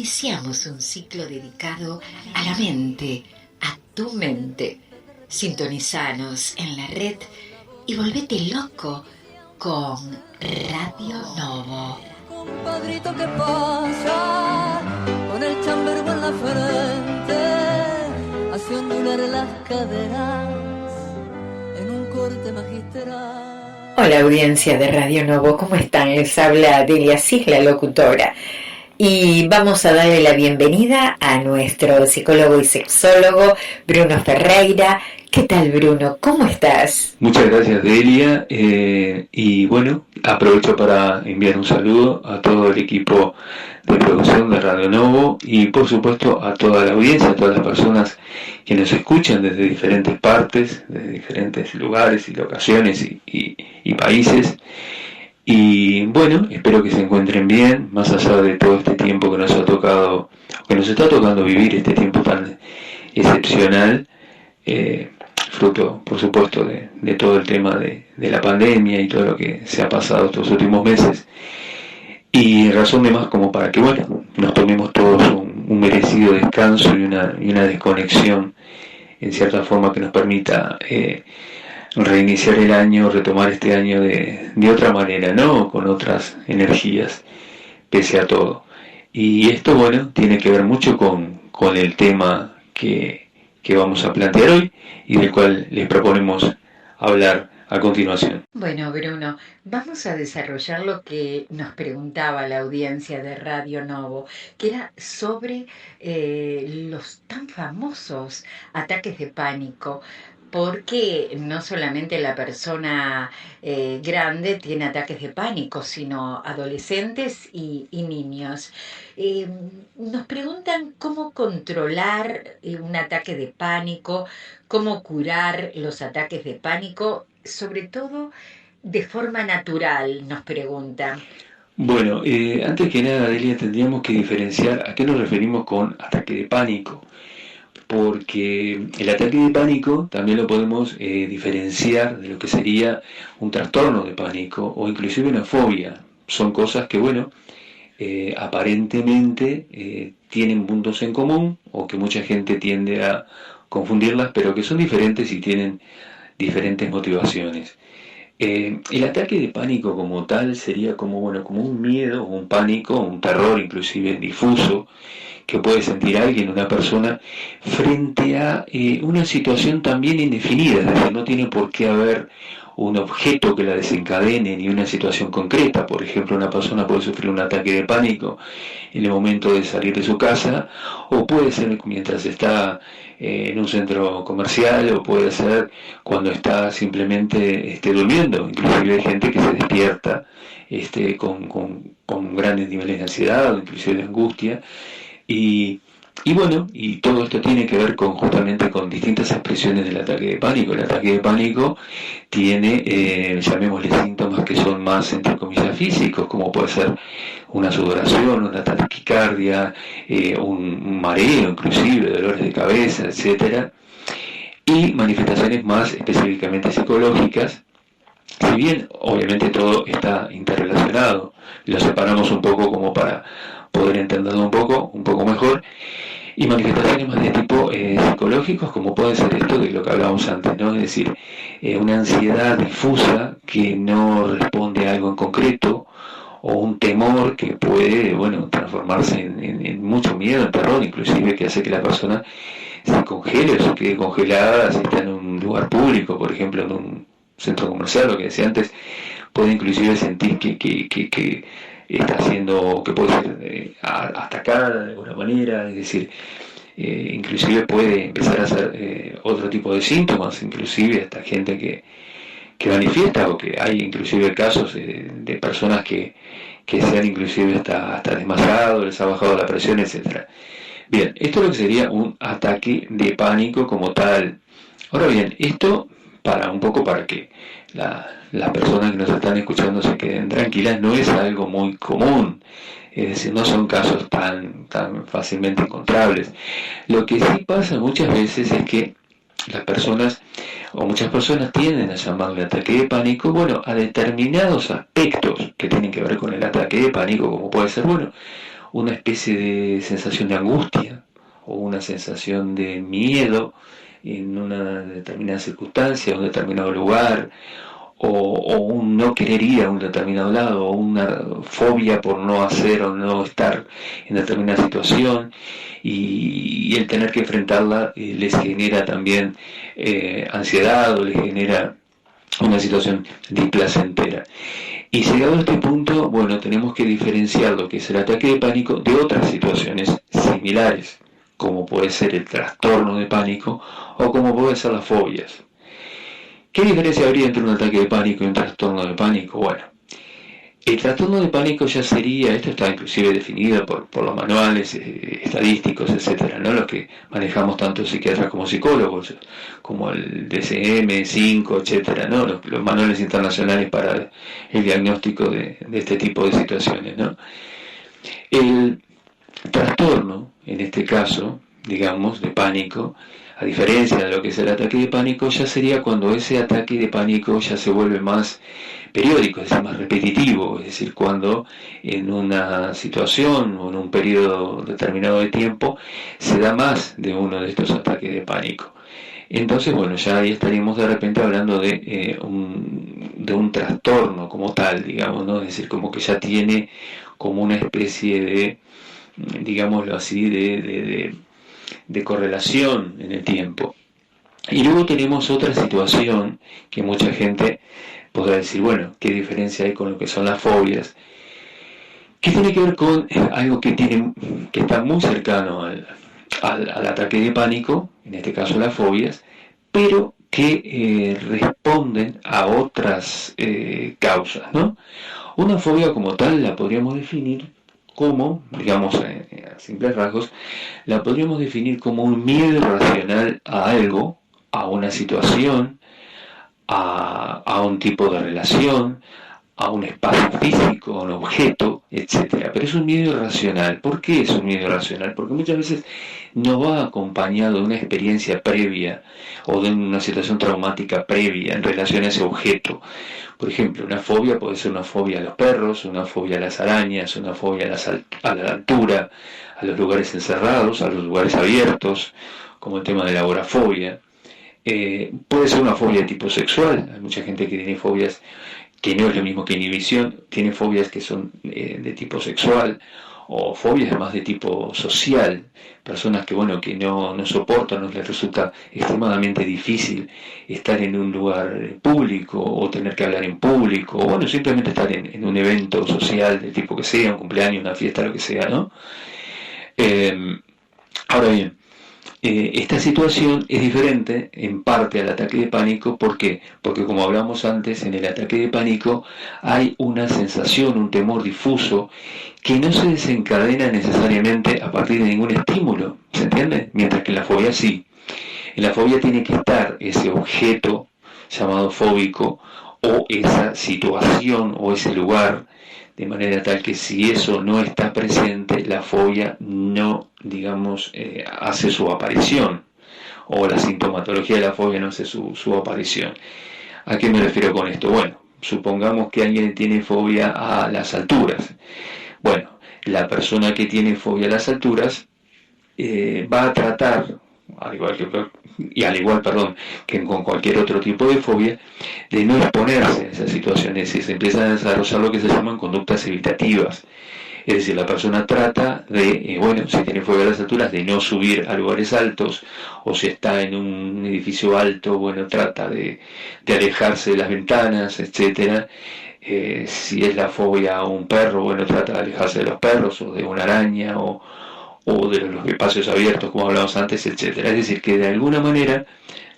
Iniciamos un ciclo dedicado a la mente, a tu mente. Sintonizanos en la red y volvete loco con Radio Novo. Compadrito, ¿qué pasa? Con el chambergo en la frente, hace ondular las caderas en un corte magistral. Hola, audiencia de Radio Novo, ¿cómo están? Les habla Delia Cis, la locutora. Y vamos a darle la bienvenida a nuestro psicólogo y sexólogo Bruno Ferreira. ¿Qué tal, Bruno? ¿Cómo estás? Muchas gracias, Delia. Y bueno, aprovecho para enviar un saludo a todo el equipo de producción de Radio Novo y por supuesto a toda la audiencia, a todas las personas que nos escuchan desde diferentes partes, desde diferentes lugares y locaciones y países. Y bueno, espero que se encuentren bien, más allá de todo este tiempo que nos está tocando vivir, este tiempo tan excepcional, fruto, por supuesto, de todo el tema de la pandemia y todo lo que se ha pasado estos últimos meses. Y razón de más como para que, bueno, nos tomemos todos un merecido descanso y una desconexión, en cierta forma, que nos permita reiniciar el año, retomar este año de otra manera, ¿no? Con otras energías, pese a todo. Y esto, bueno, tiene que ver mucho con el tema que vamos a plantear hoy y del cual les proponemos hablar a continuación. Bueno, Bruno, vamos a desarrollar lo que nos preguntaba la audiencia de Radio Novo, que era sobre los tan famosos ataques de pánico. Porque no solamente la persona grande tiene ataques de pánico, sino adolescentes y niños. Nos preguntan cómo controlar un ataque de pánico, cómo curar los ataques de pánico, sobre todo de forma natural, nos preguntan. Bueno, antes que nada, Delia, tendríamos que diferenciar a qué nos referimos con ataque de pánico. Porque el ataque de pánico también lo podemos diferenciar de lo que sería un trastorno de pánico o inclusive una fobia. Son cosas que, bueno, aparentemente tienen puntos en común o que mucha gente tiende a confundirlas, pero que son diferentes y tienen diferentes motivaciones. El ataque de pánico como tal sería como un miedo, un pánico, un terror inclusive difuso, que puede sentir alguien, una persona, frente a una situación también indefinida, es decir, no tiene por qué haber un objeto que la desencadene ni una situación concreta. Por ejemplo, una persona puede sufrir un ataque de pánico en el momento de salir de su casa, o puede ser mientras está en un centro comercial, o puede ser cuando está simplemente durmiendo. Inclusive hay gente que se despierta con grandes niveles de ansiedad o inclusive de angustia. Y bueno, y todo esto tiene que ver justamente con distintas expresiones del ataque de pánico. El ataque de pánico tiene, llamémosle, síntomas que son más, entre comillas, físicos, como puede ser una sudoración, una taquicardia, un mareo, inclusive dolores de cabeza, etcétera, y manifestaciones más específicamente psicológicas. Si bien, obviamente, todo está interrelacionado, lo separamos un poco como para poder entenderlo un poco mejor, y manifestaciones más de tipo psicológicos, como puede ser esto de lo que hablábamos antes, ¿no? Es decir, una ansiedad difusa que no responde a algo en concreto, o un temor que puede, bueno, transformarse en mucho miedo, en terror, inclusive, que hace que la persona se congele o se quede congelada si está en un lugar público, por ejemplo, en un centro comercial, lo que decía antes, puede inclusive sentir que está haciendo, que puede ser atacada de alguna manera, es decir, inclusive puede empezar a hacer otro tipo de síntomas, inclusive hasta gente que manifiesta, o que hay inclusive casos de personas que se han inclusive hasta desmayado, les ha bajado la presión, etcétera. Bien, esto es lo que sería un ataque de pánico como tal. Ahora bien, esto para que las personas que nos están escuchando se queden tranquilas, no es algo muy común, es decir, no son casos tan fácilmente encontrables. Lo que sí pasa muchas veces es que las personas, o muchas personas, tienden a llamarle ataque de pánico, a determinados aspectos que tienen que ver con el ataque de pánico, como puede ser, una especie de sensación de angustia o una sensación de miedo en una determinada circunstancia, un determinado lugar, o un no querer ir a un determinado lado, o una fobia por no hacer o no estar en determinada situación, y el tener que enfrentarla les genera también ansiedad o les genera una situación displacentera. Y llegado a este punto, bueno, tenemos que diferenciar lo que es el ataque de pánico de otras situaciones similares, como puede ser el trastorno de pánico o como pueden ser las fobias. ¿Qué diferencia habría entre un ataque de pánico y un trastorno de pánico? Bueno, el trastorno de pánico ya sería, esto está inclusive definido por los manuales estadísticos, etcétera, ¿no? Los que manejamos tanto psiquiatras como psicólogos, como el DSM-5, etcétera, ¿no? Los manuales internacionales para el diagnóstico de este tipo de situaciones, ¿no? El trastorno, en este caso, digamos, de pánico, a diferencia de lo que es el ataque de pánico, ya sería cuando ese ataque de pánico ya se vuelve más periódico, es decir, más repetitivo, es decir, cuando en una situación o en un periodo determinado de tiempo se da más de uno de estos ataques de pánico. Entonces, bueno, ya ahí estaríamos de repente hablando de un trastorno como tal, digamos, ¿no? Es decir, como que ya tiene como una especie de, digámoslo así, de correlación en el tiempo. Y luego tenemos otra situación que mucha gente podrá decir, bueno, ¿qué diferencia hay con lo que son las fobias? Que tiene que ver con algo que está muy cercano al ataque de pánico, en este caso las fobias, pero que responden a otras causas, ¿no? Una fobia como tal la podríamos definir como, digamos, a simples rasgos, la podríamos definir como un miedo irracional a algo, a una situación, a un tipo de relación, a un espacio físico, a un objeto, etc. Pero es un miedo irracional. ¿Por qué es un miedo irracional? Porque muchas veces no va acompañado de una experiencia previa o de una situación traumática previa en relación a ese objeto. Por ejemplo, una fobia puede ser una fobia a los perros, una fobia a las arañas, una fobia a la altura, a los lugares encerrados, a los lugares abiertos, como el tema de la agorafobia. Puede ser una fobia de tipo sexual. Hay mucha gente que tiene fobias que no es lo mismo que inhibición, tiene fobias que son de tipo sexual, o fobias además de tipo social, personas que que no soportan, no les resulta extremadamente difícil estar en un lugar público, o tener que hablar en público, o simplemente estar en un evento social del tipo que sea, un cumpleaños, una fiesta, lo que sea, ¿no? Ahora bien, esta situación es diferente en parte al ataque de pánico. ¿Por qué? Porque como hablamos antes, en el ataque de pánico hay una sensación, un temor difuso que no se desencadena necesariamente a partir de ningún estímulo, ¿se entiende? Mientras que en la fobia sí. En la fobia tiene que estar ese objeto llamado fóbico, o esa situación o ese lugar, de manera tal que si eso no está presente, la fobia no, hace su aparición, o la sintomatología de la fobia no hace su aparición. ¿A qué me refiero con esto? Bueno, supongamos que alguien tiene fobia a las alturas. Bueno, la persona que tiene fobia a las alturas va a tratar, al igual que con cualquier otro tipo de fobia, de no exponerse a esas situaciones, y se empiezan a desarrollar lo que se llaman conductas evitativas. Es decir, la persona trata de, si tiene fobia a las alturas, de no subir a lugares altos, o si está en un edificio alto, trata de alejarse de las ventanas, etcétera. Si es la fobia a un perro, trata de alejarse de los perros, o de una araña, o de los espacios abiertos, como hablábamos antes, etcétera. Es decir, que de alguna manera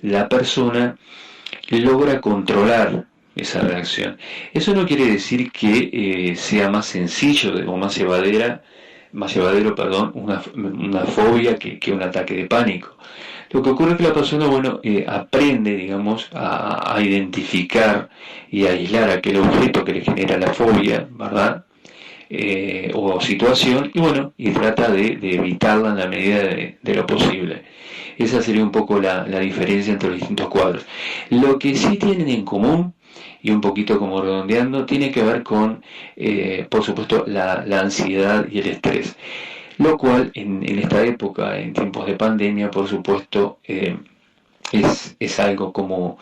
la persona logra controlar esa reacción. Eso no quiere decir que sea más sencillo o más llevadero, una fobia que un ataque de pánico. Lo que ocurre es que la persona, aprende, a identificar y a aislar aquel objeto que le genera la fobia, ¿verdad? o situación, y bueno, y trata de evitarla en la medida de lo posible. Esa sería un poco la diferencia entre los distintos cuadros. Lo que sí tienen en común, y un poquito como redondeando, tiene que ver con, por supuesto, la ansiedad y el estrés. Lo cual en esta época, en tiempos de pandemia, por supuesto, es algo como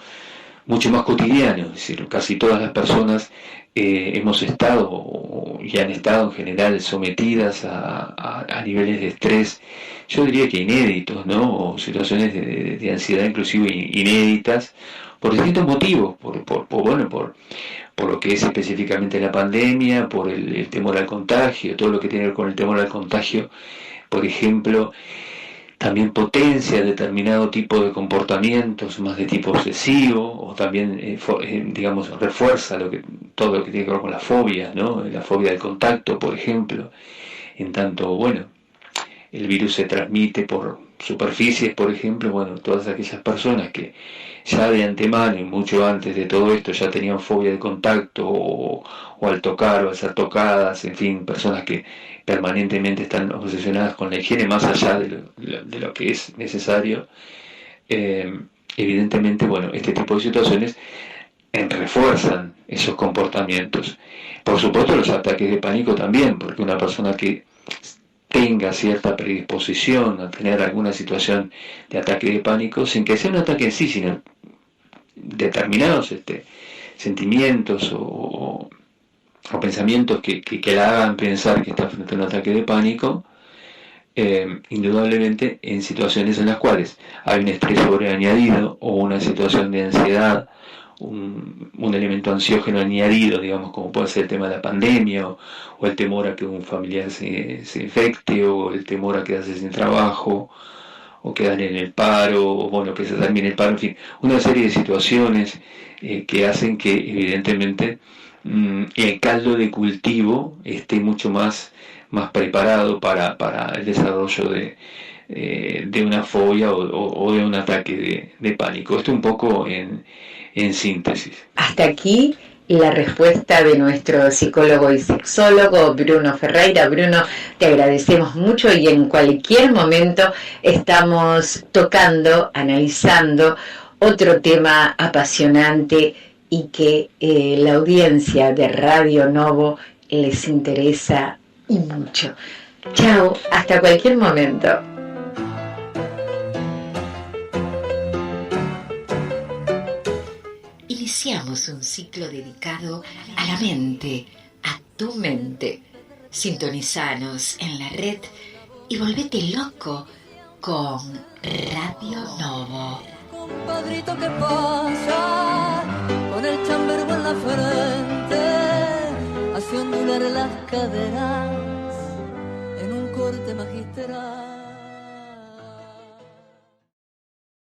mucho más cotidiano. Es decir, casi todas las personas hemos estado y han estado en general sometidas a niveles de estrés, yo diría que inéditos, ¿no? O situaciones de ansiedad inclusive inéditas, por distintos motivos, por lo que es específicamente la pandemia, por el temor al contagio, todo lo que tiene que ver con el temor al contagio, por ejemplo, también potencia determinado tipo de comportamientos más de tipo obsesivo, o también, digamos, refuerza todo lo que tiene que ver con la fobia, ¿no? La fobia del contacto, por ejemplo, en tanto, bueno, el virus se transmite por superficies, por ejemplo, bueno, todas aquellas personas que ya de antemano y mucho antes de todo esto ya tenían fobia de contacto o al tocar o al ser tocadas, en fin, personas que permanentemente están obsesionadas con la higiene más allá de lo que es necesario, evidentemente, bueno, este tipo de situaciones refuerzan esos comportamientos. Por supuesto los ataques de pánico también, porque una persona que tenga cierta predisposición a tener alguna situación de ataque de pánico, sin que sea un ataque en sí, sino determinados sentimientos o pensamientos que la hagan pensar que está frente a un ataque de pánico, indudablemente en situaciones en las cuales hay un estrés sobreañadido o una situación de ansiedad, un elemento ansiógeno añadido, digamos, como puede ser el tema de la pandemia, o el temor a que un familiar se infecte, o el temor a quedarse sin trabajo, o quedar en el paro, o bueno, que se termine el paro, en fin, una serie de situaciones que hacen que evidentemente el caldo de cultivo esté mucho más preparado para el desarrollo de una fobia o de un ataque de pánico. Esto un poco en síntesis. Hasta aquí la respuesta de nuestro psicólogo y sexólogo Bruno Ferreira. Bruno, te agradecemos mucho y en cualquier momento estamos tocando, analizando otro tema apasionante y que la audiencia de Radio Novo les interesa y mucho. Chao, hasta cualquier momento. Iniciamos un ciclo dedicado a la mente, a tu mente. Sintonizanos en la red y volvete loco con Radio Novo. Compadrito que pasa con el chambergo en la frente, hace ondular las caderas en un corte magistral.